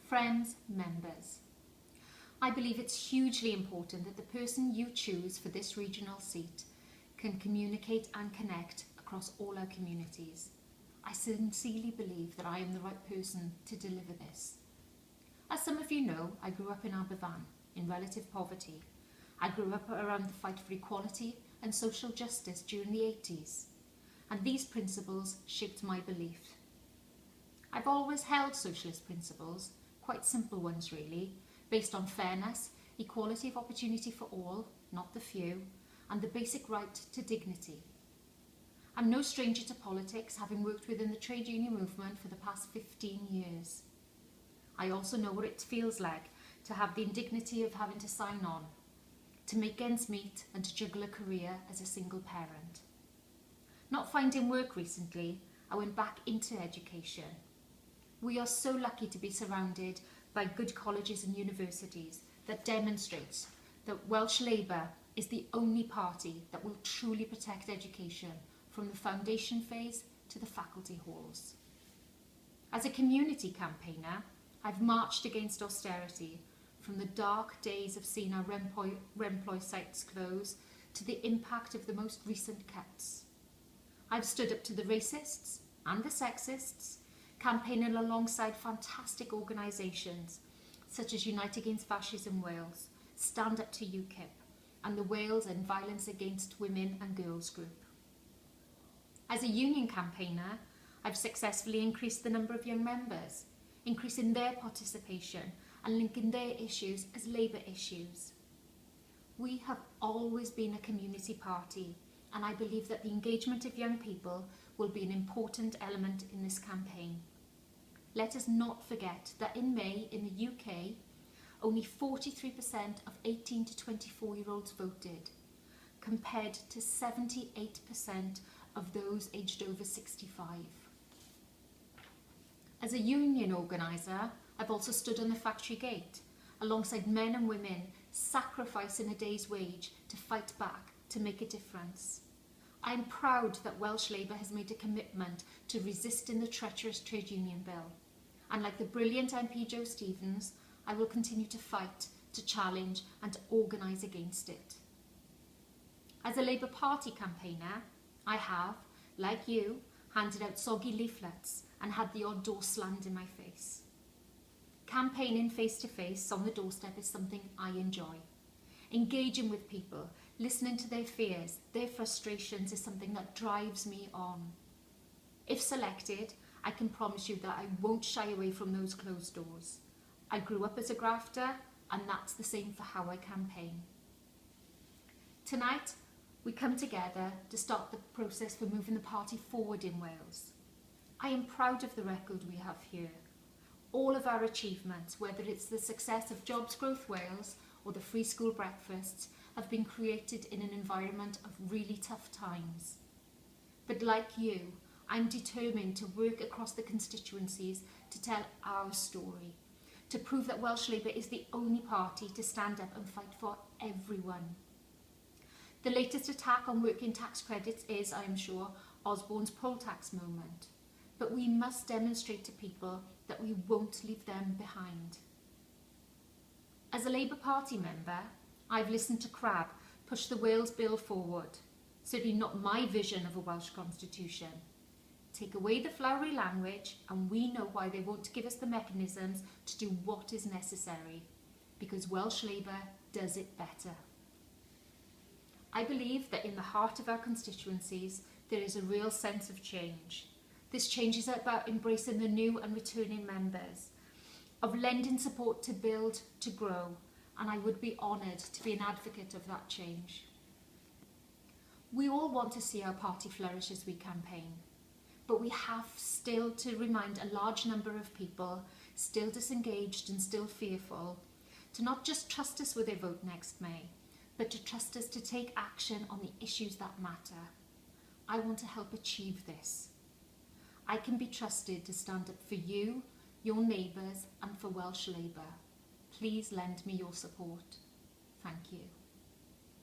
Friends, members. I believe it's hugely important that the person you choose for this regional seat can communicate and connect across all our communities. I sincerely believe that I am the right person to deliver this. As some of you know, I grew up in Aberfan, in relative poverty. I grew up around the fight for equality and social justice during the 80s, and these principles shaped my belief. I've always held socialist principles, quite simple ones really, based on fairness, equality of opportunity for all, not the few, and the basic right to dignity. I'm no stranger to politics, having worked within the trade union movement for the past 15 years. I also know what it feels like to have the indignity of having to sign on, to make ends meet and to juggle a career as a single parent. Not finding work recently, I went back into education. We are so lucky to be surrounded by good colleges and universities that demonstrates that Welsh Labour is the only party that will truly protect education from the foundation phase to the faculty halls. As a community campaigner, I've marched against austerity from the dark days of seeing our Remploy sites close to the impact of the most recent cuts. I've stood up to the racists and the sexists, campaigning alongside fantastic organisations such as Unite Against Fascism Wales, Stand Up to UKIP, and the Wales and Violence Against Women and Girls group. As a union campaigner, I've successfully increased the number of young members, increasing their participation and linking their issues as Labour issues. We have always been a community party, and I believe that the engagement of young people will be an important element in this campaign. Let us not forget that in May in the UK, only 43% of 18 to 24-year-olds voted, compared to 78% of those aged over 65. As a union organiser, I've also stood on the factory gate, alongside men and women sacrificing a day's wage to fight back, to make a difference. I am proud that Welsh Labour has made a commitment to resisting the treacherous trade union bill. And like the brilliant MP Joe Stevens, I will continue to fight, to challenge and to organise against it. As a Labour Party campaigner, I have, like you, handed out soggy leaflets and had the odd door slammed in my face. Campaigning face-to-face on the doorstep is something I enjoy. Engaging with people, listening to their fears, their frustrations is something that drives me on. If selected, I can promise you that I won't shy away from those closed doors. I grew up as a grafter, and that's the same for how I campaign. Tonight, we come together to start the process for moving the party forward in Wales. I am proud of the record we have here. All of our achievements, whether it's the success of Jobs Growth Wales or the free school breakfasts, have been created in an environment of really tough times. But like you, I'm determined to work across the constituencies to tell our story, to prove that Welsh Labour is the only party to stand up and fight for everyone. The latest attack on working tax credits is, I am sure, Osborne's poll tax moment. But we must demonstrate to people that we won't leave them behind. As a Labour Party member, I've listened to Crab push the Wales Bill forward. Certainly not my vision of a Welsh constitution. Take away the flowery language and we know why they won't give us the mechanisms to do what is necessary, because Welsh Labour does it better. I believe that in the heart of our constituencies there is a real sense of change. This change is about embracing the new and returning members, of lending support to build, to grow, and I would be honoured to be an advocate of that change. We all want to see our party flourish as we campaign, but we have still to remind a large number of people, still disengaged and still fearful, to not just trust us with their vote next May, but to trust us to take action on the issues that matter. I want to help achieve this. I can be trusted to stand up for you, your neighbours and for Welsh Labour. Please lend me your support. Thank you.